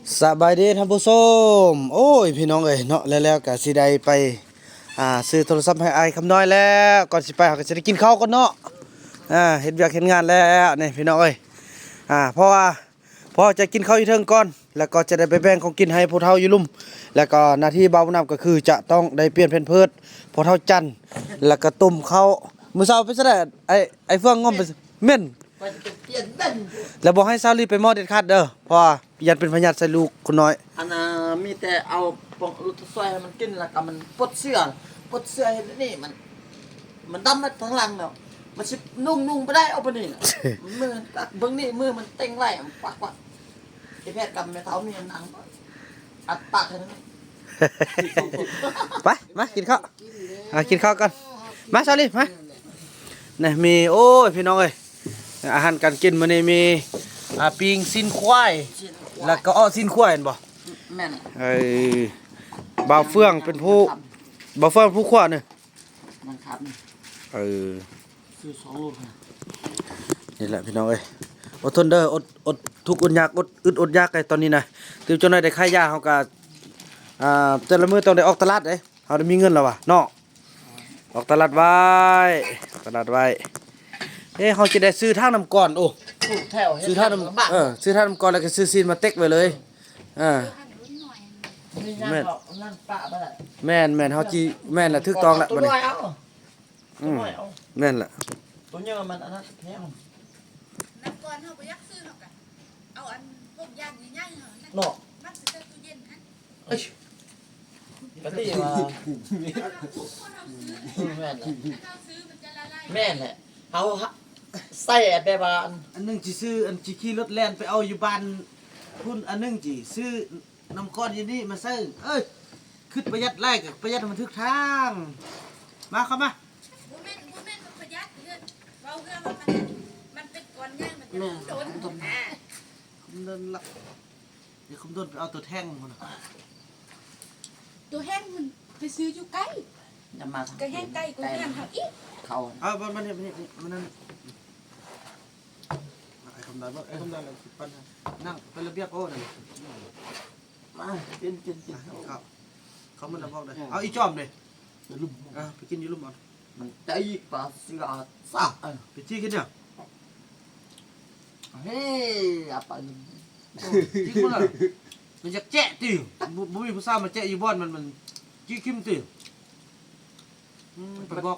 สบายดีท่านผู้ชมโอ้ยพี่น้องเอ้ยเนาะแล้วก็สิได้ไปซื้อโทรศัพท์ให้อ้ายคำน้อยแล้วก่อนสิไปเฮาก็สิได้กินข้าวก่อนเนาะเฮ็ดเวียกเฮ็ดงานแล้วนี่พี่น้องเอ้ยเพราะว่าพอจะกินข้าวอยู่เทิงก่อนแล้วก็จะได้ไปแบ่งของกินให้ผู้เฒ่าอยู่ลุ่มแล้วก็หน้าที่เบาน้ำก็คือจะต้องได้เปลี่ยนแผ่นเพิดผู้เฒ่าจันทร์แล้วก็ต้มข้าวมื้อเช้าไปซะได้ไอ้เฟืองงอมไปเม่น มันจะเปลี่ยนเป็นแล้วบอกให้ซาวลีไปมอเด็ดขาดเด้อเพราะว่ายันเป็นพยาธิใส่ลูกคนน้อย อันน่ะมีแต่เอาปองลูกซอยให้มันกินแล้วก็มันปลดเสื้อเห็นนี่มันดำมาทั้งหลังแล้วมันสินุ่งไปได้เอาไปนี่น่ะมือตักเบิ่งนี่มือมันเต็งไว้มันปักไอ้แพทย์กับแม่เฒ่ามีหนังอัดปากให้นั่น ไปมากินข้าวกินข้าวกันมาซาวลีมาเนี่ยมีโอ้ยพี่น้องเอ้ยอาหารการกินมื้อนี้มีปิ้งซีนควายแล้วก็ซีนควายเห็นบ่ แม่น ไอ้บ่าวเฟืองเป็นผู้บ่าวเฟืองผู้ขวาเนี่ย มันครับ ซื้อ2ลูก นี่แหละพี่น้องเอ้ยอดทนเด้ออดทุกข์อดยากอดยากไอ้ตอนนี้นะถึงจนได้ค่ายาเฮาก็แต่ละมื้อต้องได้ออกตลาดเด้เฮาได้มีเงินแล้วว่ะเนาะออกตลาดไว้เฮาจะได้ซื้อทางน้ำก่อนโอ้ ถูกแถว ซื้อทางน้ำซื้อทางน้ำก่อนแล้วก็ซื้อซีนมาเต็กไว้เลยแม่นนั่นปะบ่ได้ แม่นเฮาจิแม่นละถูกต้องละ ตัว บัดนี้ น้อยเอาตัวน้อยเอา แม่นละ ตัวเยอะมันอันนั้นแพง นับก่อนเขาไปยักซื้อเขากันเอาอันพวกยางใหญ่ๆเหรอ เนาะ มัดใส่ตู้เย็นฮะ เอ้ยปฏิมา แม่นแหละ ถ้าซื้อมันจะละลาย แม่นแหละเอาใส่แบบว่า อันนึงสิซื้ออันสิขี่รถแล่นไปเอาอยู่บ้านพุ่นอันนึงสิซื้อน้ำก้อนอยู่นี่มาซื้อขึ้นประหยัดไล่กับประหยัดมันทึกทางมาเข้ามา บูเม่นมันประหยัดเงินเราเรื่องว่ามันเป็นก้อนย่างมันจะโดนอ่า คุมเดินละเดี๋ยวคุมเดินไปเอาตัวแท่งมันน่ะ ตัวแห้งมันไปซื้ออยู่ใกล้ จะมา ก็แห้งใกล้กูแห้งทำอีก เขา มันนี่มันนั่นไอ้คำนั้นว่าไอ้คำนั้นปัญหานั่งเป็นระเบียบโอ้นั่น มากิน ครับเขามันระบอกเลยเอาอีจอมเลย ลุ่ม ไปกินอยู่ลุ่มเอา มันใจปลาเสือซะ ไปจี้กินเนี่ย เฮ้ยapa จี้มันอะไรมันจะแจ๊ะติบุมีผู้สาวมาแจ๊ะอยู่บ้านมันจี้คิมติไปบอก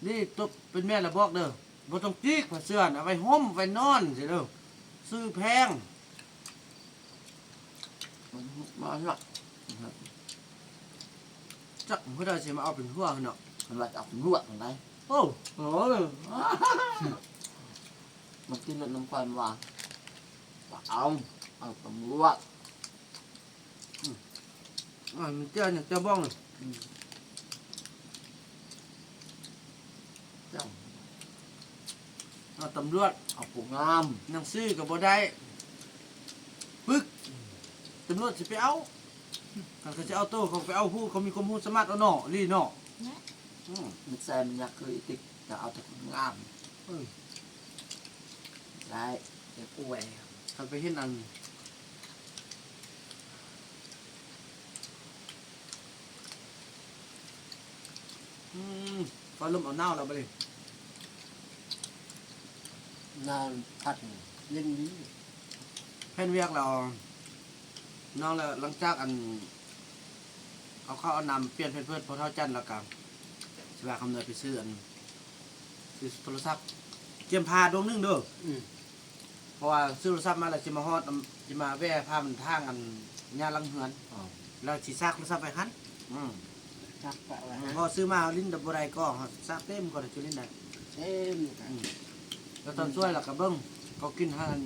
นี่ตบเป็นแม่ละบอกเด้อบ่ต้องจี้ผ้าเสื้อเอาไว้ห่มไว้นอนสิเด้อซื้อแพง มาละ จักเพื่อได้สิมาเอาเป็นหัวเนาะ มันว่าจะลวกอะไร โอ้โหเลย มันกินน้ำความว่าเอาตำรวจ มันเจ้าเนี่ยเจ้าบ้องเลย เจ้า เอาตำรวจ เอาผู้งาม หนังซื้อกับบ่ได้ปึ๊กตำรวจสิไปเอาเขาจะเอาโต้เขาไปเอาผู้เขามีความรู้สามารถเอาเนาะลีเนาะ มันแซมอยากเคยติดจะเอาแต่ผู้งามได้เดี๋ยวกูแหว เขาไปเห็นอันฟ้าลมเอาเน่าแล้วไปเลย นานพัดเย็นนี้ แผ่นเวียกเราน้องแล้วหลังจากอันเอาเข้าเอานำเปลี่ยนเพื่อนพอเท่าจันแล้วกันสบายคำเนยไปซื้ออันซื้อโทรศัพท์เจียมพาดวงนึงเด้อเพราะว่าซื้อโทรศัพท์มาแล้วจะมาฮอดจะมาแว่พามันทางอันญาลังเฮือนแล้วสิซากโทรศัพท์ไปคัน จักปะไว้ พอซื้อมาลิ้นดับบ่ได้ก็ซากเต็มก็ได้จุลิ้นได้ เช่น แล้วตอนช่วยแล้วก็เบิ่งก็กินหัน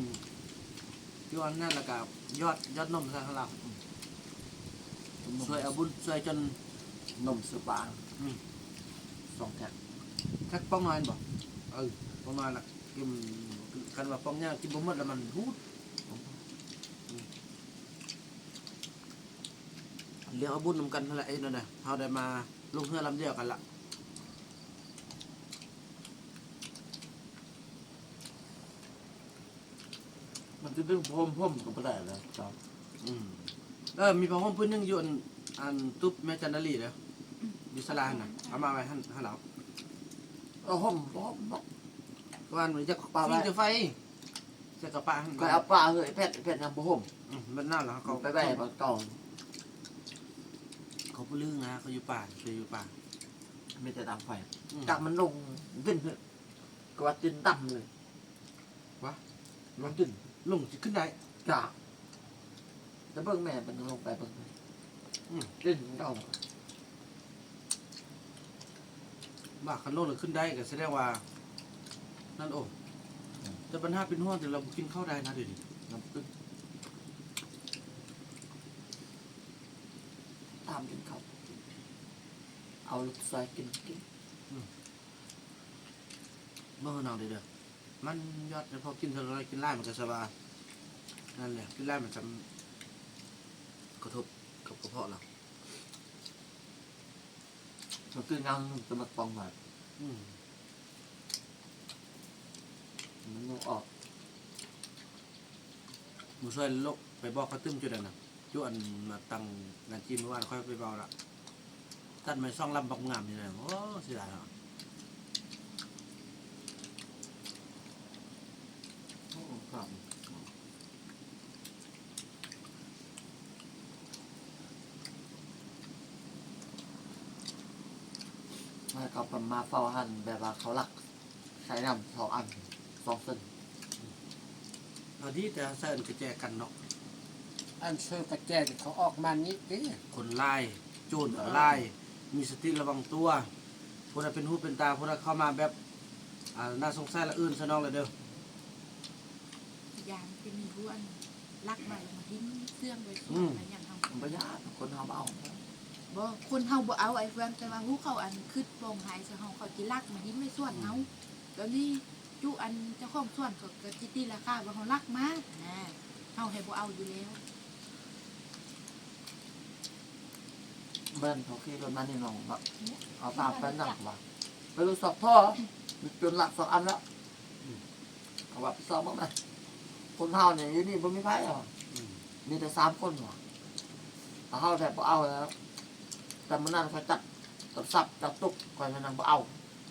ย้อนนั่นแล้วก็ยอดนมซะข้างหลังช่วยเอาบุญช่วยจน นมสุบางสองแท็ก แค่ป้องน้อยบ่ป้องน้อยละกินกันว่าป้องเนี่ยกินบ่หมดแล้วมันฮูดเรียกเอาบุญนำกันเท่าไหร่นั่นน่ะเฮาได้มาลงเรือลำเดียวกันละ มัน มันจะดึงพ่มก็ไม่ได้แล้วครับ อืมมีผ้าห่มพื้นหนึงอยู่อันตุ๊บแม่จันดาลีเด้ออยู่ศาลาหั่นน่ะเอามาไว้ให้เรา เอาห่ม วันมันจะฟิงจะไฟจะกระปะหั่น ก็เอาปลาเฮ้ยแพทย์นำห่ม มันน่าเหรอเขา ไปแบ่บนกอง เขาพูดเรื่องนะเขาอยู่ป่าเขาอยู่ป่า ไม่จะดังไฟจากมันลงดิ้นเลยก็ว่าดิ้นต่ำเลย วะ มันดิ้น ลงจะขึ้นได้ จากจะเบิ่งแม่มันลงไปเบิ่งดิ้นเก่า บ้าคันโลกหรือขึ้นได้ก็แสดงว่านั่นโอ้แต่ปัญหาเป็นห้องแต่เราบ่กินข้าวได้นะเดี๋ยวนี้ น้ำตึ้งตามกินเขาเอาลูกชายกิน เมื่อเราเด้อมันยอดพอกินเท่าไรกินไล่มันก็สบายนั่นแหละกินไล่มันจะกระทบกับกระเพาะเรา มันคืองานจะมาปองมา อืม มันต้องออก มือช่วยโลกไปบอกเขาตึ้มจุดนั้นนะจุดอันมาตั้งงานจีนเมื่อวานค่อยไปเบาละตัดไม้ซ่องลำบักงามนี่เลยโอ้เสียดายอ่ะ ครับแล้วก็ประมาเฝ้าหันแบบว่าเขาหลักใช้นำ2 อัน 2 เส้น เอาดีแต่ใส่อันกระแจกันเนาะ อันเชิญกระแจที่เขาออกมานี้ดิ คนไล่โจรกับไล่มีสติระวังตัวพวกนั้นเป็นหูเป็นตาพวกนั้นเข้ามาแบบน่าสงสัยละอื่นซะน้องเลยเด้อ อย่างเป็นมีผู้อันลักมาแล้วมาทิ้งเสื่องไว้ส่วนอะไรอย่างทำ มันประหยัดคนเขาเอา บ่คนเฮาบ่เอาไอ้เฟืองแต่ว่าฮู้เขาอันคืดโปร่งหายซะเฮาเขาสิลักมาทิ้งไว้ส่วนเฮาแล้วนี่จุอันเจ้าของส่วนเขาก็สิตีราคาว่าเฮาลักมาเฮาให้บ่เอาอยู่แล้ว เบิ้ลเขาขี่รถมานี่น้องแบบเอาตามไปหนักว่ะไปรู้สอบพ่อจนหลัก2 อันแล้วเขาว่าไปสอบบ้างไหมคนเฮาเนี่ยอยู่นี่บ่มีไผหรอมีแต่3 คนหรอเฮาแต่บ่เอาแล้วแต่มันนั่นเขาจัดกับซับจับตุกคอยมันนั่งบ่เอา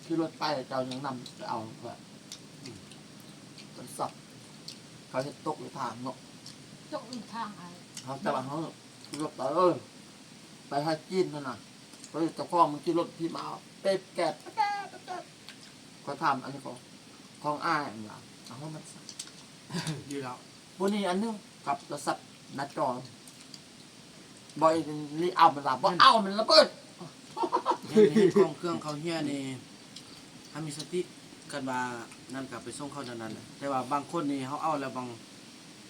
ขี่รถไปเจ้ายังนำไปเอาแบบกับซับเขาจะตกอยู่ทางเนาะ ตกอีกทางไอ้ เขาจะว่าเขาขี่รถไปไปให้จีนนั่นน่ะไปเจ้าของมันขี่รถพี่มาเอาเป็ดแกะเขาทำอันนี้ของอ้ายอันนี้เอาให้มัน ดีแล้ว วันนี้อันนึงกับโทรศัพท์หน้าจอบ่อยรีเอามันละบ่เอามันระเบิด เห็นของเครื่องเขาเฮียนี่ถ้ามีสติกันว่านั่นกลับไปส่งเขานั่นน่ะแต่ว่าบางคนนี่เขาเอาแล้วบาง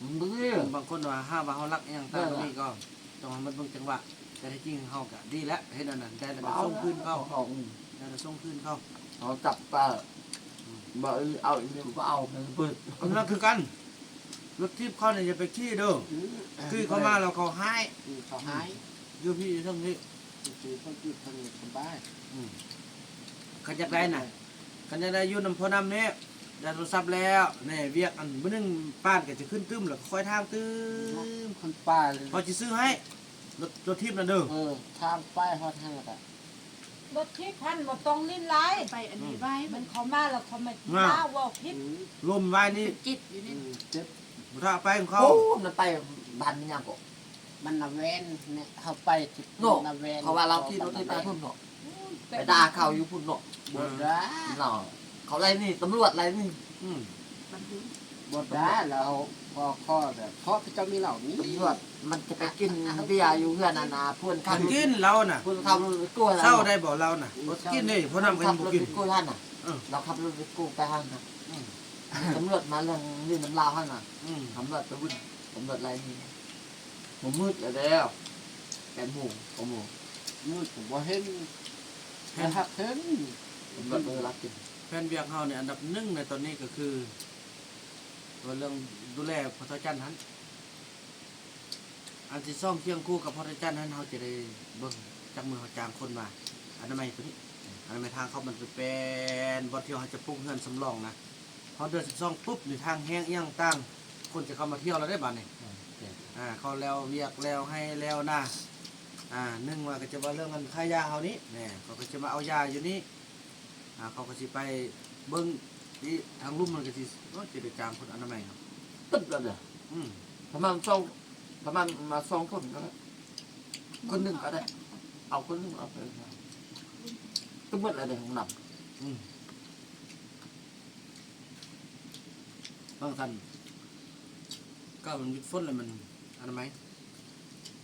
มันเบื่อบ างคนว่าห้าว่าเขารักอหยังตามนี้ก็ต้องให้มันเบิ่งจังหวะแต่ที่จริงเขาก็ดีแล้วเฮ็ดอันนั้นได้แล้วก็ส่งคืนเขาได้แล้วส่งคืนเขา เขาจับไปบ่เอาอีกนี่บ่เอามันระเบิด อันนั้นคือกันรถทิพย์เขาเนี่ยอย่าไปขี้เด้อคือเขามาแล้วเขาหาย เขาหาย อยู่พี่อยู่ทั้งนี้ คือเขาหยุดทางสบาย ขันอยากได้น่ะขันอยากได้อยู่นำพอน้ำเนี่ยได้โทรศัพท์แล้วนี่เวียกอันมื้อนึงป้านก็จะขึ้นตึ้มแล้วก็ค่อยทางตึ้ม คนป้าเลย พอสิซื้อให้รถทิพย์นั่นเด้อ ทางป้ายฮอดให้ละ รถที่พันบ่ต้องลิ้นร้าย ไปอันนี้ไว้ มั มัน น เขามาแล้วเขามาด่าว่าพิษ ลมไว้นี่ จิตอยู่นี่ เจ็บ บ่ถ้าไปของเขา โอ้มันไปบ้านมันยังก็ มันนาเวนเนี่ยเขาไปที่ โน่ นาเวน เขาว่าเราขี่รถที่ไปพุ่นเนาะไปด่าเขาอยู่พุ่นเนาะ บดได้ เนาะเขาไล่นี่ตำรวจไล่นี่ บันทึก บดได้แล้วพอข้อแบบเพราะพระเจ้ามีเหล่านี้ ตำรวจมันจะไปกินเบียร์อยู่เพื่อนนาเพื่อน มั ขับ นกินเราน่ะ เพื่อนขับรถไปกู้อะไร เศร้าได้บ่เราน่ะบ่กินนี่เพราะนำกัน ขับ บ่ รถ กิน ไปกู้ท่านน่ะ เออ เราขับรถไปกู้ไปห้างน่ะตำรวจมาเรื่องนี่น้ำลาวห้างน่ะ ตำรวจไปวุ่นตำรวจอะไรนี่ผมมืดแล้วแกนหมูผมหมู นู่นผมว่าเห็นนะครับเห็น ตำรวจไปรับกิน แฟนเวียกเฮาเนี่ยอันดับหนึ่งในตอนนี้ก็คือตัวเรื่องดูแลพระจันทร์นั้นอันที่ซ่อมเคียงคู่กับพระจันทร์นั้นเฮาจะได้เบิ่งจักมือเฮาจ้างคนมาอนามัยตัวนี้อนามัยทางเขามันเป็นบ่ที่เฮาจะปลูกเฮือนสำรองนะพอเดือน12ปุ๊บนี่ทางแห้งอีหยังต่าง คนจะเข้ามาเที่ยวแล้วได้บ้านนี่เขาแล้วเวียกแล้วให้แล้วนะนึ่งว่าก็จะว่าเรื่องกันค่ายาเขานี้เนี่ยเขาก็จะมาเอายาอยู่นี่เขาก็จะไปเบิ้งที่ทางลุ่มมันก็จะได้จามคนอนามัยครับ ตึ๊บแล้วเนี่ยประมาณมาสองคนก็ได้คนหนึ่งก็ได้ เอาคนหนึ่งเอาไปตึ๊บหมดอะไรของนำ บางท่านก็มันมีฝนเลยมันอนามัย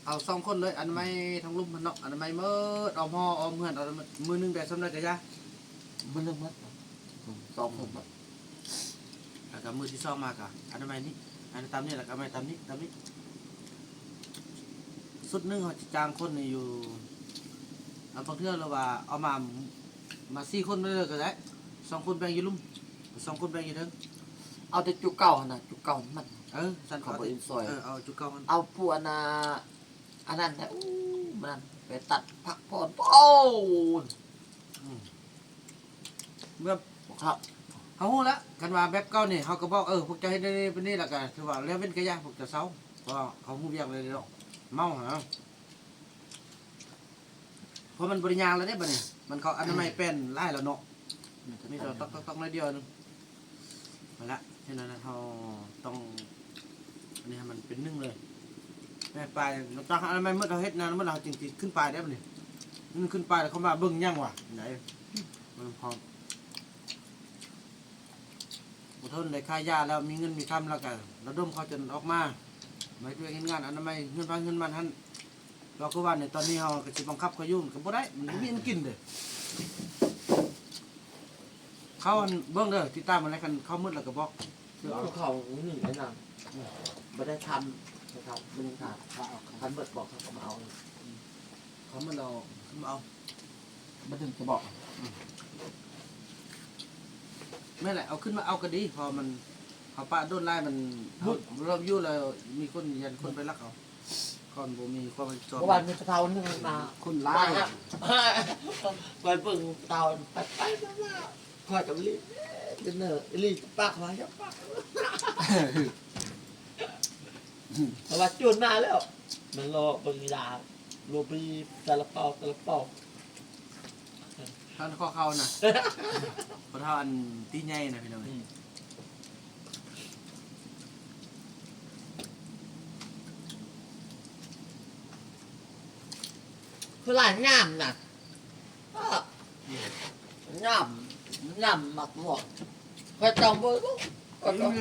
เอา2 คนเลยอนามัยทางลุ่มมันเนาะอนามัยเมื่อเอาห่อเอาเมื่อนเอามือนึงได้สำเร็จกะยะ มันเรื่องมัดสองคนมัด แล้วก็มือที่2มากะอนามัยนี้อันตามนี้แล้วก็อนามัยตามนี้สุดนึงเขาจะจ้างคนนี่อยู่บางเทื่อเราว่าเอามา4 คนเลยก็ได้2 คนแบ่งอยู่ลุ่ม2 คนแบ่งอยู่เทิง เอาแต่จุกเก่านะจุกเก่ามัน สัน ของบริษัท เอาจุกเก่ามัน เอาพวกอันนั้นนะมันไปตัดผักผ่อนโอ้ เมื่อ ครับ เขาฮู้แล้วกันว่าแบบเก่านี่เขาก็บอกพวกเจะให้ได้เป็นนี่แล้วก็ถือว่าแล้วเป็นกระยาพวกเจะเซาเพราะเขาฮู้เวียกเลยเนาะเมาหาเพราะมันบริยางแล้วได้บ่เนี่ยมันเขาอนามัยเป็นไล่แล้วเนาะมีแต่ต้องน้อยเดียวนึงมาละฉะนั้นเขาต้องอันนี้มันเป็นนึ่งเลยแม่ปลายเราต้องอนามัยเมื่อเราเฮ็ดนานเมื่อเราจริงๆขึ้นปลายได้บ่เนี่ยมันขึ้นปลายแล้วเขามาเบิ่งยังวะไหนมันพร้อมทนได้ค่ายาแล้วมีเงินมีคำแล้วกันระดมเขาจนออกมาไม่ช่วยงานอนามัยเงินพันเงินมันท่านเราก็ว่าในตอนนี้เขาก็จะบังคับเขายุ่งก็บ่ได้มันมีมันกินเลยเขาเบิ้งเด้อที่ตามอะไรกันเขามืดแล้วก็บอก เขาหนึ่งไอ้นั่นไม่ได้ทำนะครับไม่ได้ทำทันเบิดบอกเขามาเอา เขามืดเราเอา ไม่ถึงจะบอก ไม่แหละเอาขึ้นมาเอาก็ดีพอมันเขาป้าโดนไล่มันเราอยู่แล้วมีคนยันคนไปรักเอาก่อนบ่มีความจอบ เมื่อวานมีเตาหนึ่งมา คนไล่ ไปเบิ่งเตาไปมาคอยกับลีดินเนอร์ลีปากมาจะปากเพราะว่าจุนมาแล้ว มันรอเบิ่งดาโรบีตะละเปา ท่านข้อเขาน่ะเพราะท่านตีใหญ่นะพี่น้อง คือหลายงามน่ะงามมากหมดก็จองเบอร์ก็ต้อง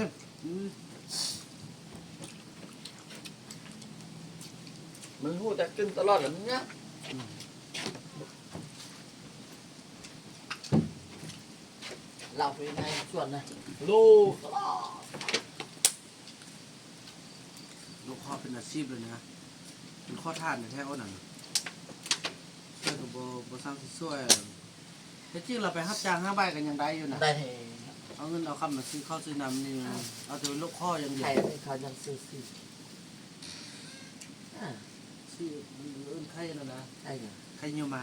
มันพูดแต่กินตลอดแบบนี้เราไปในส่วนนะลูกตลอด ลูกข้อเป็นอาชีพเลยนะเป็นข้อทานในแท้อ้นน่ะช่วยกับโบสร้างสิช่วยแต่จริงเราไปรับจ้าง5 ใบกันยังได้อยู่นะ ได้ เอาเงินเอาคำมาซื้อข้าวซื้อน้ำนี่เอาแต่ลูกข้อยังเดีย ใคร ว เขายังซื้อ ซื้ออื่นไข่แล้วนะ ใช่ไง ไข่เนียวมา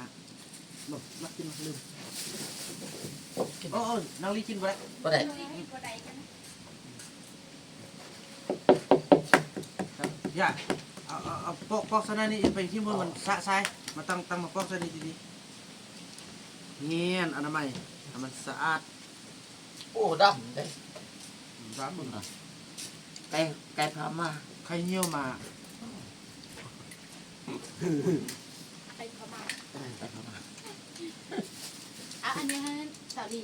บอกมากินลืมโอ้นางลีกินไปแล้ว ก็ได้ อย่าเอาปอกซะนั่นนี่ไปที่มือมันสะทรายมาตั้งมาปอกซะนี่ดีๆเงี้ยอนามัยมันสะอาด โอ้ดำเลย ร้านมึงอ่ะ ไก่พามา ไข่เนียวมา ไปเข้ามา ไก่พามา อันนี้ฮะสาลี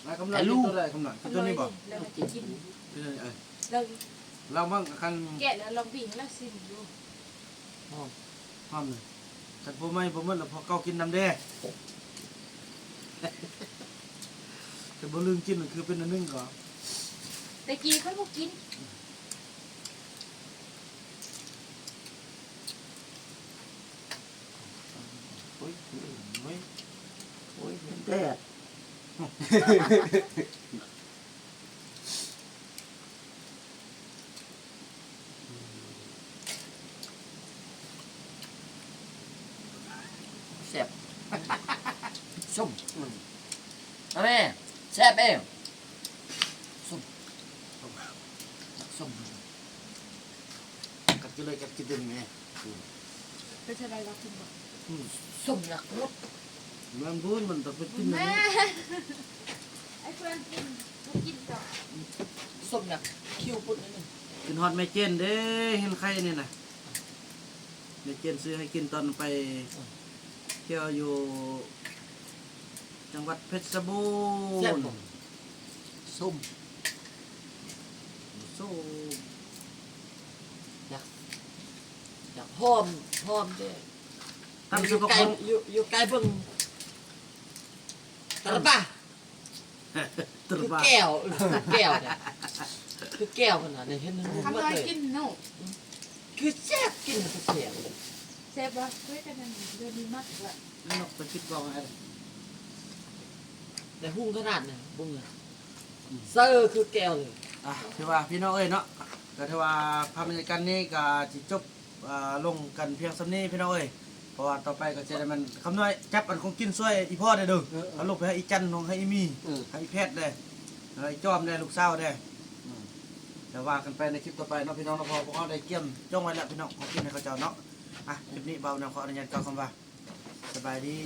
แล้วกำลังตัวอะไรกำลังตัวนี้บอก แล้วมันจะกิน ตัวนี้เรา เราบ้างคัน แกะแล้วลองวิ่งแล้วซิมดู พร้อมเลยแต่ผมไม่ผมมันพอเกากินน้ำแดงแต่บ่ลืมกินมันคือเป็นอันนึงก่อน แต่กี้เขาบอกกิน โอ้ยแดดแซ่บส้มแม่แซ่บเอง ส้ม กัดกินเลยกัดกินเต็มไง เป็นอะไรวะคุณบอก ส้มอยากรส มันพูดมันต้องไปกิน แม่ไอ้เพื่อนกินกูกินก่อน ส้มอยากคิ้วปุ่นนิดนึง กินฮอตแม่เจนเด้เห็นใครนี่นะแม่เจนซื้อให้กินตอนไปเที่ยวอยู่จังหวัดเพชรบู แซ่บ รณ์ บ่ส้ม โซ่ อยากหอมเด้ ตั้ง อ สุ ยู่ ข ไกล ภาพ อยู่ไกลเบิ่งตะระบะ ตร คือ บ้า แก้วเนี่ยคือแก้วขนาดนี้เห็นมัน ทำ หมด อะไร เลย กินเนาะ คือแซ่บกินมันก็แซ่บ เซฟวะช่วยกันนั่นเดือนนี้มากละ นกไปคิดบอกอะไร แต่หุ้งขนาดเนี่ยบุ้งเลยเซอร์คือแก้วเลย อ่ะถือว่าพี่น้องเอ้ยเนาะก็ถือว่าภาพบรรยากาศนี้ก็สิจบลงกันเพียงส่ำนี้พี่น้องเอ้ยเพราะว่าต่อไปก็จะได้มันคำน้อยจับอันของกินช่วยอีพ่อได้เด้อเอาลูกไปให้อีจันน้องให้อีมีให้อีแพทย์ได้ให้อีจอมได้ลูกสาวได้แต่ว่ากันไปในคลิปต่อไปเนาะพี่น้องเนาะพอพวกเขาได้เกี่ยมจ้องไว้แล้วพี่น้องขอกินให้เขาเจ้าเนาะอ่ะคลิปนี้เบาแนวขออนุญาตกล่าวคำว่าสบายดี